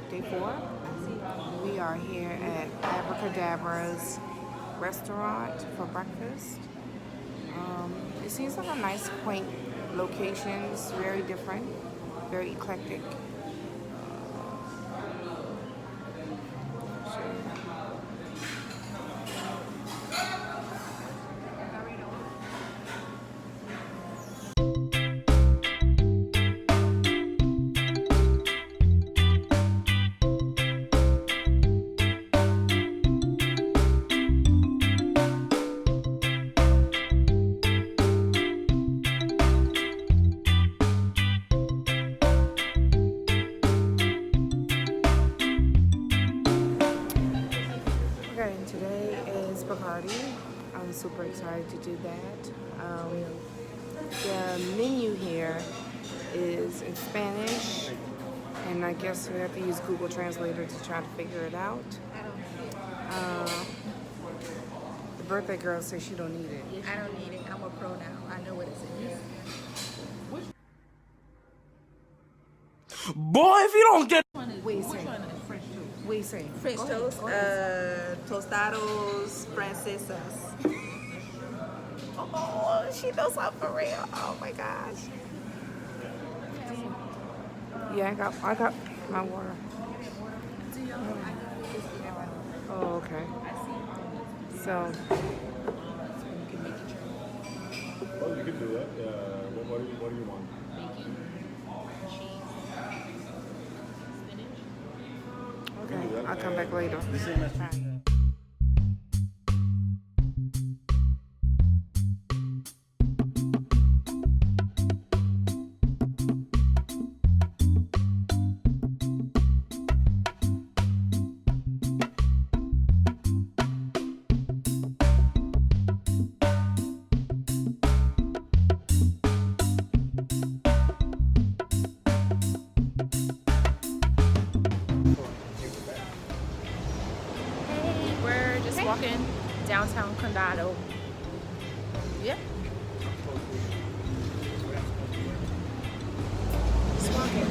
day 4. We are here at Abracadabra's restaurant for breakfast. It seems like a nice, quaint location. It's very different, very eclectic. Okay, today is Bacardi. I'm super excited to do that. The menu here is in Spanish, and I guess we have to use Google Translator to try to figure it out. The birthday girl says she don't need it. I don't need it. I'm a pro now. I know what it says. Boy, if you don't get... What are you saying? What are you saying? French toast, tostados, francesas. Oh, she knows something for real. Oh my gosh. Yeah, I got my water. Oh, okay. So. Well, you can do that. What do you want? Bacon, cheese, spinach. Okay, I'll come back later. We're just walking downtown Condado. Yeah. Just walking.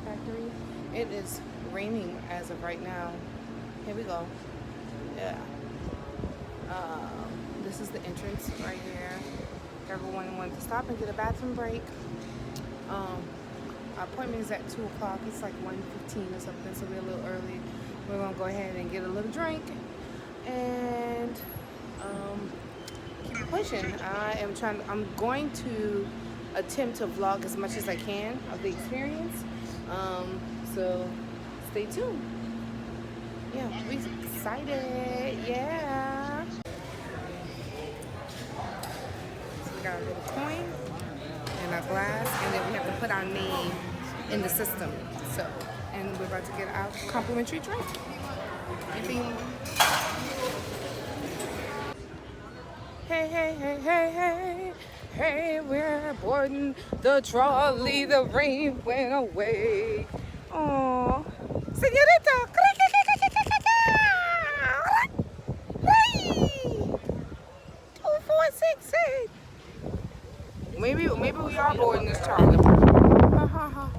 Factory. It is raining as of right now. Here we go. Yeah. This is the entrance right here. Everyone wants to stop and get a bathroom break. Our appointment is at 2 o'clock. It's like 1:15 or something, so we're a little early. We're gonna go ahead and get a little drink and keep it pushing. I'm going to attempt to vlog as much as I can of the experience. So stay tuned. Yeah, we're excited. Yeah. So we got a little coin and a glass, and then we have to put our name in the system. So, and we're about to get our complimentary drink. Anything? Hey, hey, hey, hey, hey. Hey, we're boarding the trolley. The rain went away. Oh, señorita. Hey, 2468. Maybe we are boarding this trolley. Ha ha ha.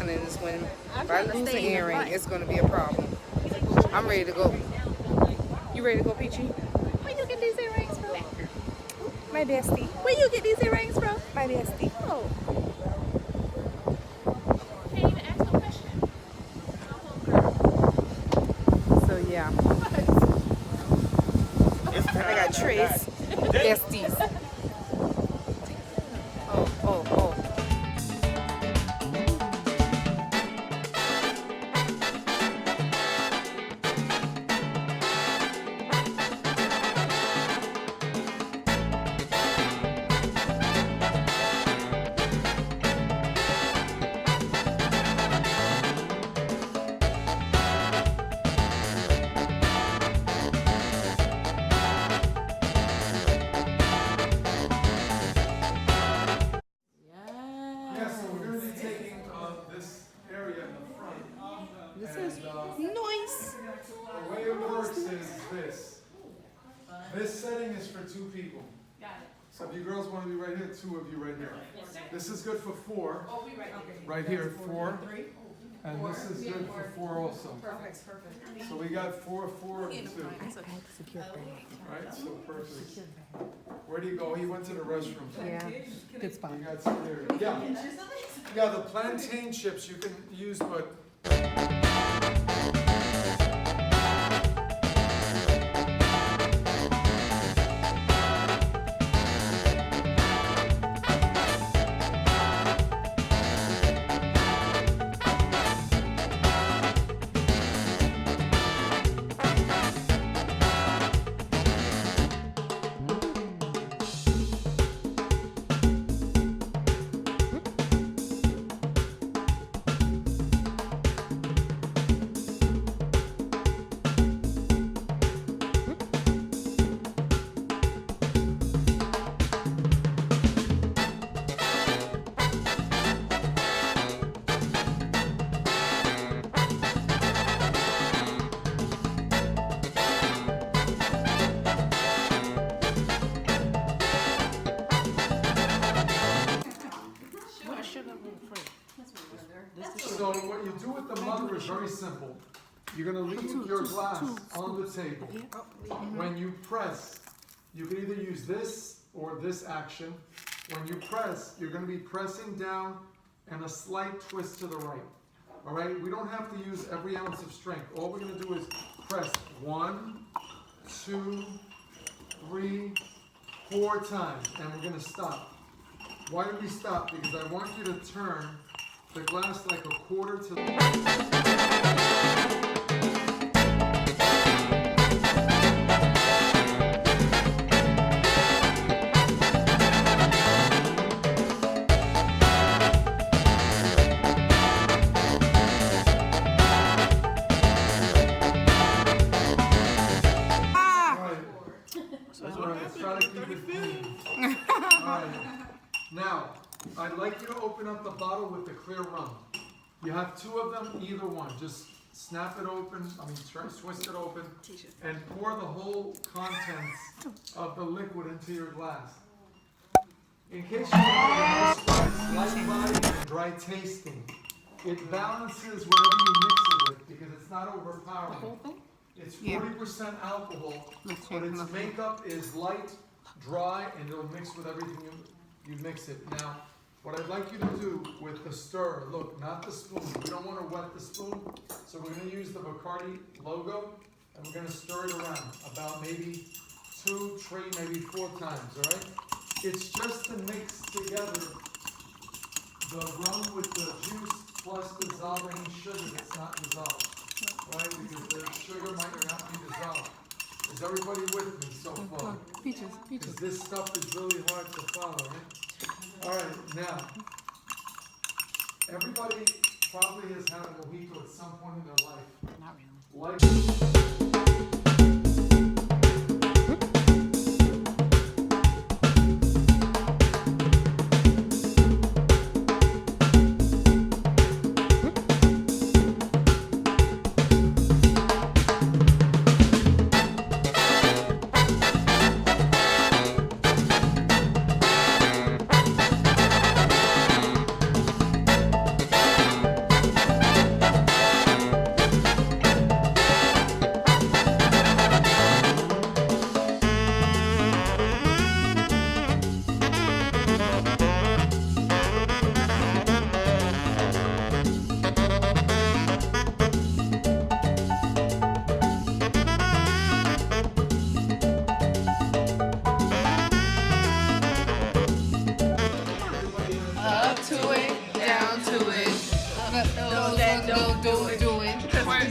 listening to this one. If I lose an earring, it's going to be a problem. I'm ready to go. You ready to go, Peachy? Where you get these earrings from? My bestie. Where you get these earrings from? My bestie. Oh. Can't even ask no question. So, yeah. I got Trace. Besties. Oh. Nice. The way it works is this. This setting is for 2 people. So if you girls want to be right here, 2 of you right here. This is good for 4. Right here, 4. And this is good for 4 also. Perfect. So we got 4, 4, and 2. Right, so perfect. Where do you go? He went to the restroom. Yeah, good spot. You got scared. Yeah, the plantain chips you can use, but so what you do with the mother is very simple. You're going to leave your glass on the table. When you press, you can either use this or this action. When you press, you're going to be pressing down and a slight twist to the right. All right? We don't have to use every ounce of strength. All we're going to do is press 1, 2, 3, 4 times, and we're going to stop. Why do we stop? Because I want you to turn the glass like a quarter to the Now, I'd like you to open up the bottle with the clear rum. You have 2 of them, either one. Just snap it open, twist it open, and pour the whole contents of the liquid into your glass. In case you want to know, light body and dry tasting. It balances whatever you mix it with because it's not overpowering. It's 40% alcohol, but its makeup is light, dry, and it'll mix with everything you mix it. Now, what I'd like you to do with the stir, look, not the spoon. We don't want to wet the spoon, so we're going to use the Bacardi logo, and we're going to stir it around about maybe 2, 3, maybe 4 times, all right? It's just to mix together the rum with the juice plus dissolving sugar that's not dissolved, right? Because the sugar might not be dissolved. Is everybody with me so far? Peaches. Because this stuff is really hard to follow, right? All right, now, everybody probably has had a mojito at some point in their life. Not really.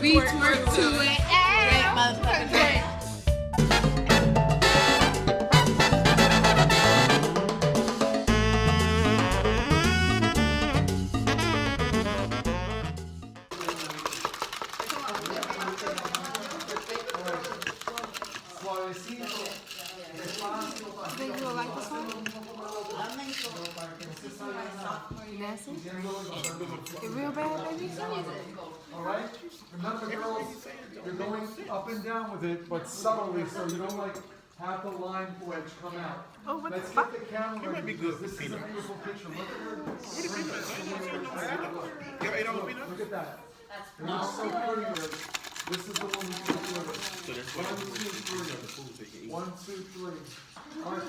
We twerk to it. Drink, motherfucking drink. Think you will like this one? Nasty? It real bad, baby? Alright? Remember, girls, you're going up and down with it, but subtly, so you don't like have the line wedge come out. Oh, what Let's the get fuck? the camera ready because this is a beautiful picture. Look at her. Look at that. It looks so pretty here. This is the one we can do it. 1, 2, 3. 1, 2, 3. All right,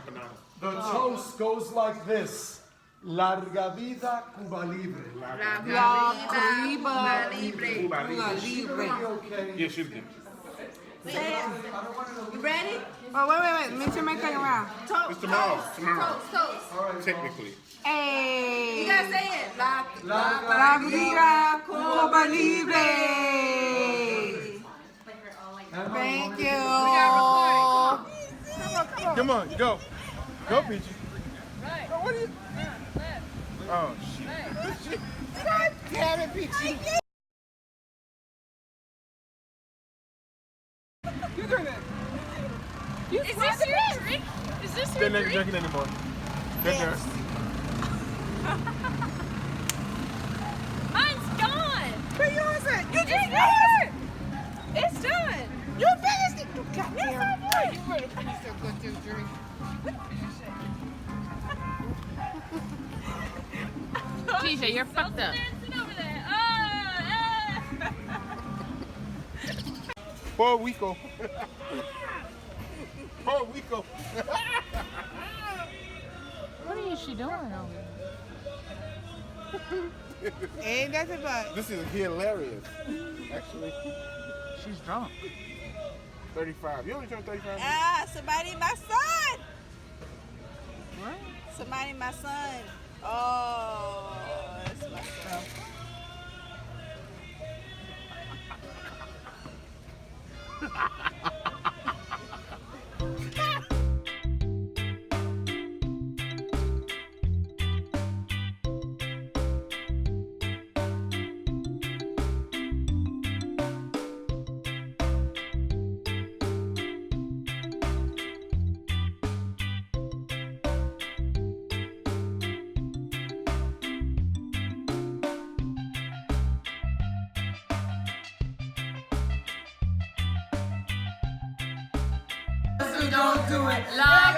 put it up. The toast goes like this. Larga vida Cuba Libre. La Cuba Libre. Libre. Okay. Yeah, she's good. You ready? Oh, wait. Make sure my thing around. Toast. It's tomorrow. Toast. All right. Technically. Hey. You gotta say it. La vida Cuba Libre. Thank you. Come on, go. Go, Peachy. Right. What are you? Oh, shit. God damn it, Peachy. You doing it. Is this your drink? Is this They're your not drink? drinking anymore. They're done. Mine's gone. Where yours at? You just It's It's done. You finished it. You got Yes, there. I did. You better finish that goddamn drink. Teisha, you're fucked up. Over there. Poor Rico. Poor Rico. What is she doing over there? Ain't nothing but. This is hilarious. Actually, She's drunk. 35. You only turned 35? Ah, somebody my son. What? Somebody my son. Oh, that's my son. We don't do it. La